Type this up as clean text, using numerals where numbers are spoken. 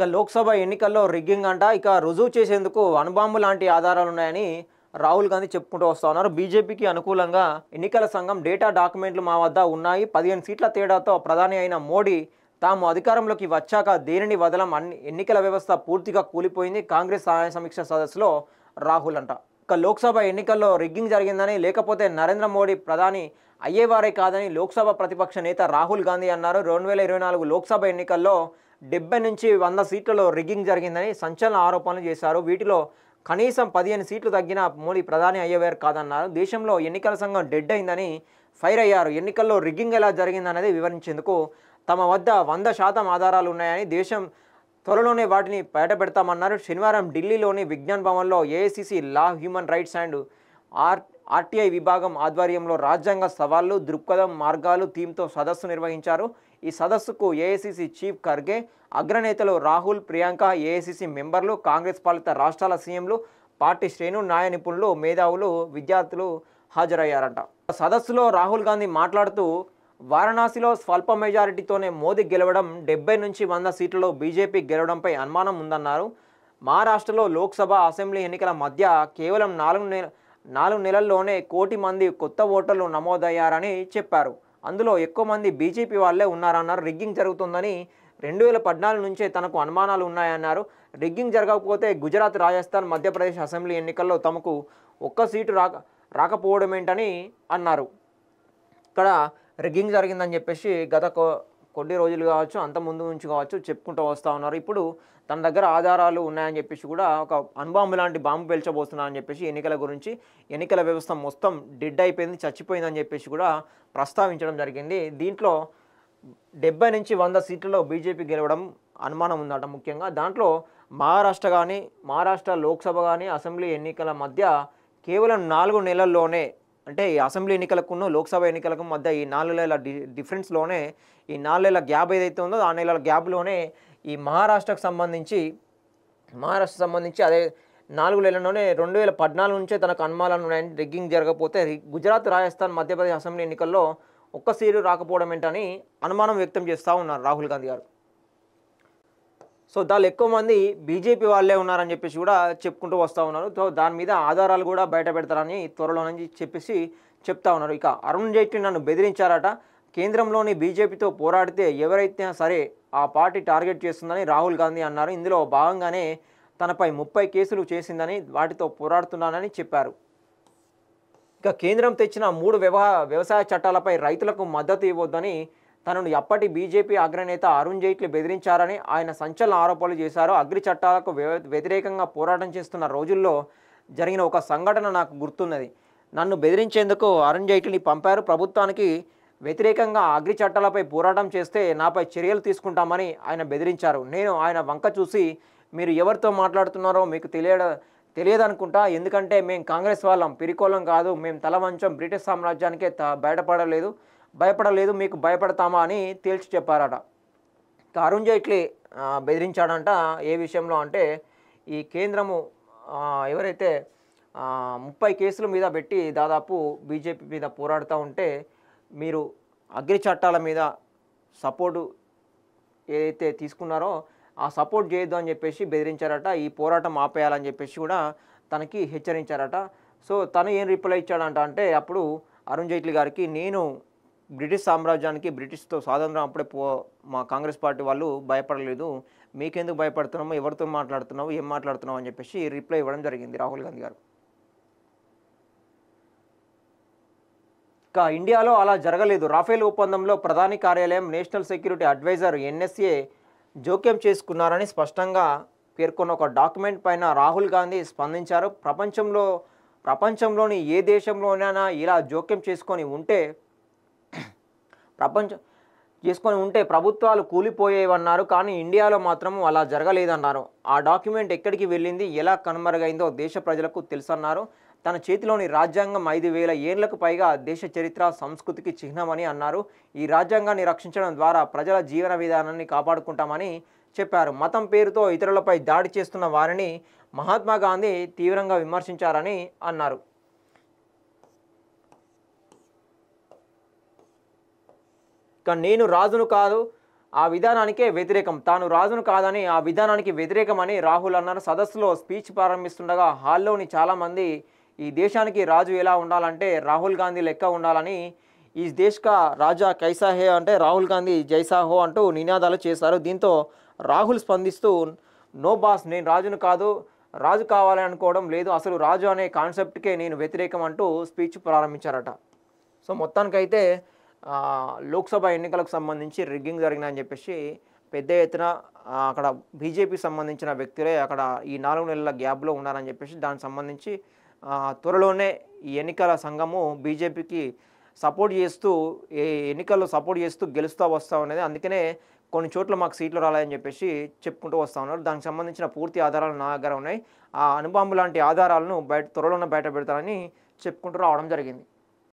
ఇక లోక్సభ ఎన్నికల్లో రిగ్గింగ్ అంట ఇక రుజువు చేసేందుకు అణుబాంబు లాంటి ఆధారాలు ఉన్నాయని రాహుల్ గాంధీ చెప్పుకుంటూ వస్తూ ఉన్నారు. బీజేపీకి అనుకూలంగా ఎన్నికల సంఘం డేటా డాక్యుమెంట్లు మా వద్ద ఉన్నాయి. 15 సీట్ల తేడాతో ప్రధాని అయిన మోడీ తాము అధికారంలోకి వచ్చాక దేనిని వదలం, అన్ని ఎన్నికల వ్యవస్థ పూర్తిగా కూలిపోయింది. కాంగ్రెస్ సహాయ సమీక్ష సదస్సులో రాహుల్ అంట. ఇక లోక్సభ ఎన్నికల్లో రిగ్గింగ్ జరిగిందని, లేకపోతే నరేంద్ర మోడీ ప్రధాని అయ్యేవారే కాదని లోక్సభ ప్రతిపక్ష నేత రాహుల్ గాంధీ అన్నారు. 2024 లోక్సభ ఎన్నికల్లో 70 నుంచి 100 సీట్లలో రిగ్గింగ్ జరిగిందని సంచలన ఆరోపణలు చేశారు. వీటిలో కనీసం 15 సీట్లు తగ్గిన మోడీ ప్రధాని అయ్యేవారు కాదన్నారు. దేశంలో ఎన్నికల సంఘం డెడ్ అయిందని ఫైర్ అయ్యారు. ఎన్నికల్లో రిగ్గింగ్ ఎలా జరిగిందనేది వివరించేందుకు తమ వద్ద 100% ఆధారాలు ఉన్నాయని, దేశం త్వరలోనే వాటిని బయటపెడతామన్నారు. శనివారం ఢిల్లీలోని విజ్ఞాన్ భవన్లో AICC law, human rights and RTI విభాగం ఆధ్వర్యంలో రాజ్యాంగ సవాళ్లు, దృక్పథం, మార్గాలు థీమ్తో సదస్సు నిర్వహించారు. ఈ సదస్సుకు ఏఐసిసి చీఫ్ ఖర్గే, అగ్రనేతలు రాహుల్, ప్రియాంక, ఏఐసిసి మెంబర్లు, కాంగ్రెస్ పాలిత రాష్ట్రాల సీఎంలు, పార్టీ శ్రేణులు, న్యాయ నిపుణులు, మేధావులు, విద్యార్థులు హాజరయ్యారట. సదస్సులో రాహుల్ గాంధీ మాట్లాడుతూ వారణాసిలో స్వల్ప మెజారిటీతోనే మోదీ గెలవడం, 70 నుంచి 100 సీట్లలో బీజేపీ గెలవడంపై అనుమానం ఉందన్నారు. మహారాష్ట్రలో లోక్సభ, అసెంబ్లీ ఎన్నికల మధ్య కేవలం 4 నెలల్లోనే 1 కోటి మంది కొత్త ఓటర్లు నమోదయ్యారని చెప్పారు. అందులో ఎక్కువ మంది బీజేపీ వాళ్ళే ఉన్నారన్నారు. రిగ్గింగ్ జరుగుతుందని 2014 నుంచే తనకు అనుమానాలు ఉన్నాయన్నారు. రిగ్గింగ్ జరగకపోతే గుజరాత్, రాజస్థాన్, మధ్యప్రదేశ్ అసెంబ్లీ ఎన్నికల్లో తమకు ఒక్క సీటు రాకపోవడం ఏంటని అన్నారు. ఇక్కడ రిగ్గింగ్ జరిగిందని చెప్పేసి గత కొన్ని రోజులు కావచ్చు, అంత ముందు నుంచి కావచ్చు చెప్పుకుంటూ వస్తూ ఉన్నారు. ఇప్పుడు తన దగ్గర ఆధారాలు ఉన్నాయని చెప్పేసి కూడా ఒక అణుబాంబు లాంటి బాంబు పేల్చబోతున్నారని చెప్పేసి ఎన్నికల గురించి, ఎన్నికల వ్యవస్థ మొత్తం డెడ్ అయిపోయింది, చచ్చిపోయిందని చెప్పేసి కూడా ప్రస్తావించడం జరిగింది. దీంట్లో 70 నుంచి 100 సీట్లలో బీజేపీ గెలవడం అనుమానం ఉందట. ముఖ్యంగా దాంట్లో మహారాష్ట్ర లోక్సభ కానీ అసెంబ్లీ ఎన్నికల మధ్య కేవలం 4 నెలల్లోనే, అంటే ఈ అసెంబ్లీ ఎన్నికలకును లోక్సభ ఎన్నికలకు మధ్య ఈ 4 నెలల డిఫరెన్స్లోనే, ఈ 4 నెలల గ్యాప్ ఏదైతే ఉందో ఆ నెలల గ్యాప్లోనే ఈ మహారాష్ట్రకు సంబంధించి అదే 4 నెలల్లోనే 2014 నుంచే తనకు అనుమానాలు ఉన్నాయని, రిగ్గింగ్ జరగకపోతే గుజరాత్, రాజస్థాన్, మధ్యప్రదేశ్ అసెంబ్లీ ఎన్నికల్లో ఒక్క సీటు రాకపోవడం ఏంటని అనుమానం వ్యక్తం చేస్తూ ఉన్నారు రాహుల్ గాంధీ గారు. సో దానిలో ఎక్కువ మంది బీజేపీ వాళ్ళే ఉన్నారని చెప్పేసి కూడా చెప్పుకుంటూ వస్తూ ఉన్నారు. సో దాని మీద ఆధారాలు కూడా బయట పెడతారని త్వరలోనని చెప్పేసి చెప్తా ఉన్నారు. ఇక అరుణ్ జైట్లీ నన్ను బెదిరించారట. కేంద్రంలోని బీజేపీతో పోరాడితే ఎవరైతే సరే ఆ పార్టీ టార్గెట్ చేస్తుందని రాహుల్ గాంధీ అన్నారు. ఇందులో భాగంగానే తనపై 30 కేసులు చేసిందని, వాటితో పోరాడుతున్నానని చెప్పారు. ఇక కేంద్రం తెచ్చిన 3 వ్యవసాయ చట్టాలపై రైతులకు మద్దతు ఇవ్వొద్దని తనను అప్పటి బీజేపీ అగ్రనేత అరుణ్ జైట్లీ బెదిరించారని ఆయన సంచలన ఆరోపణలు చేశారు. అగ్రి చట్టాలకు వ్యతిరేకంగా పోరాటం చేస్తున్న రోజుల్లో జరిగిన ఒక సంఘటన నాకు గుర్తున్నది. నన్ను బెదిరించేందుకు అరుణ్ జైట్లీని పంపారు. ప్రభుత్వానికి వ్యతిరేకంగా అగ్రి చట్టాలపై పోరాటం చేస్తే నాపై చర్యలు తీసుకుంటామని ఆయన బెదిరించారు. నేను ఆయన వంక చూసి, మీరు ఎవరితో మాట్లాడుతున్నారో మీకు తెలియదనుకుంటా, ఎందుకంటే మేము కాంగ్రెస్ వాళ్ళం, పిరికోలం కాదు, మేము తల వంచం, బ్రిటిష్ సామ్రాజ్యానికే భయపడలేదు, మీకు భయపడతామా అని తేల్చి చెప్పారట. అరుణ్ జైట్లీ బెదిరించాడంట. ఏ విషయంలో అంటే ఈ కేంద్రము ఎవరైతే 30 కేసుల మీద పెట్టి దాదాపు బీజేపీ మీద పోరాడుతూ ఉంటే, మీరు అగ్రి చట్టాల మీద సపోర్టు ఏదైతే తీసుకున్నారో ఆ సపోర్ట్ చేయొద్దు అని చెప్పేసి బెదిరించారట. ఈ పోరాటం ఆపేయాలని చెప్పేసి కూడా తనకి హెచ్చరించారట. సో తను ఏం రిప్లై ఇచ్చాడంట అంటే, అప్పుడు అరుణ్ జైట్లీ గారికి, నేను బ్రిటిష్ సామ్రాజ్యానికి, బ్రిటిష్తో స్వాతంత్రం అప్పుడే మా కాంగ్రెస్ పార్టీ వాళ్ళు భయపడలేదు, మీకెందుకు భయపడుతున్నాము, ఎవరితో మాట్లాడుతున్నావు, ఏం మాట్లాడుతున్నావు అని చెప్పేసి రిప్లై ఇవ్వడం జరిగింది రాహుల్ గాంధీ గారు. ఇక ఇండియాలో అలా జరగలేదు. రాఫేల్ ఒప్పందంలో ప్రధాని కార్యాలయం, నేషనల్ సెక్యూరిటీ అడ్వైజర్ ఎన్ఎస్ఏ జోక్యం చేసుకున్నారని స్పష్టంగా పేర్కొన్న ఒక డాక్యుమెంట్ పైన రాహుల్ గాంధీ స్పందించారు. ప్రపంచంలోని ఏ దేశంలోనైనా ఇలా జోక్యం చేసుకొని ఉంటే ప్రభుత్వాలు కూలిపోయేవన్నారు. కానీ ఇండియాలో మాత్రం అలా జరగలేదన్నారు. ఆ డాక్యుమెంట్ ఎక్కడికి వెళ్ళింది, ఎలా కనుమరుగైందో దేశ ప్రజలకు తెలుసన్నారు. తన చేతిలోని రాజ్యాంగం 5000 ఏళ్లకు పైగా దేశ చరిత్ర, సంస్కృతికి చిహ్నమని అన్నారు. ఈ రాజ్యాంగాన్ని రక్షించడం ద్వారా ప్రజల జీవన విధానాన్ని కాపాడుకుంటామని చెప్పారు. మతం పేరుతో ఇతరులపై దాడి చేస్తున్న వారిని మహాత్మా గాంధీ తీవ్రంగా విమర్శించారని అన్నారు. ఇక నేను రాజును కాదు, ఆ విధానానికే వ్యతిరేకం, తాను రాజును కాదని ఆ విధానానికి వ్యతిరేకమని రాహుల్ అన్నారు. సదస్సులో స్పీచ్ ప్రారంభిస్తుండగా హాల్లోని చాలామంది ఈ దేశానికి రాజు ఎలా ఉండాలంటే రాహుల్ గాంధీ లెక్క ఉండాలని, ఈ దేశ్ కా రాజా కైసా హే అంటే రాహుల్ గాంధీ జైసా హో అంటూ నినాదాలు చేశారు. దీంతో రాహుల్ స్పందిస్తూ నో బాస్, నేను రాజును కాదు, రాజు కావాలని అనుకోవడం లేదు, అసలు రాజు అనే కాన్సెప్ట్కే నేను వ్యతిరేకం అంటూ స్పీచ్ ప్రారంభించారట. సో మొత్తానికైతే లోక్సభ ఎన్నికలకు సంబంధించి రిగ్గింగ్ జరిగిందని చెప్పేసి పెద్ద ఎత్తున అక్కడ బీజేపీకి సంబంధించిన వ్యక్తులే అక్కడ ఈ 4 నెలల గ్యాప్లో ఉన్నారని చెప్పేసి దానికి సంబంధించి త్వరలోనే ఈ ఎన్నికల సంఘము బీజేపీకి సపోర్ట్ చేస్తూ ఎన్నికల్లో సపోర్ట్ చేస్తూ గెలుస్తూ వస్తూ ఉన్నది. అందుకనే కొన్ని చోట్ల మాకు సీట్లు రాలేదని చెప్పేసి చెప్పుకుంటూ వస్తూ ఉన్నారు. దానికి సంబంధించిన పూర్తి ఆధారాలు నా దగ్గర ఉన్నాయి. ఆ అణుబాంబు లాంటి ఆధారాలను త్వరలోనే బయట పెడతారని చెప్పుకుంటూ రావడం జరిగింది.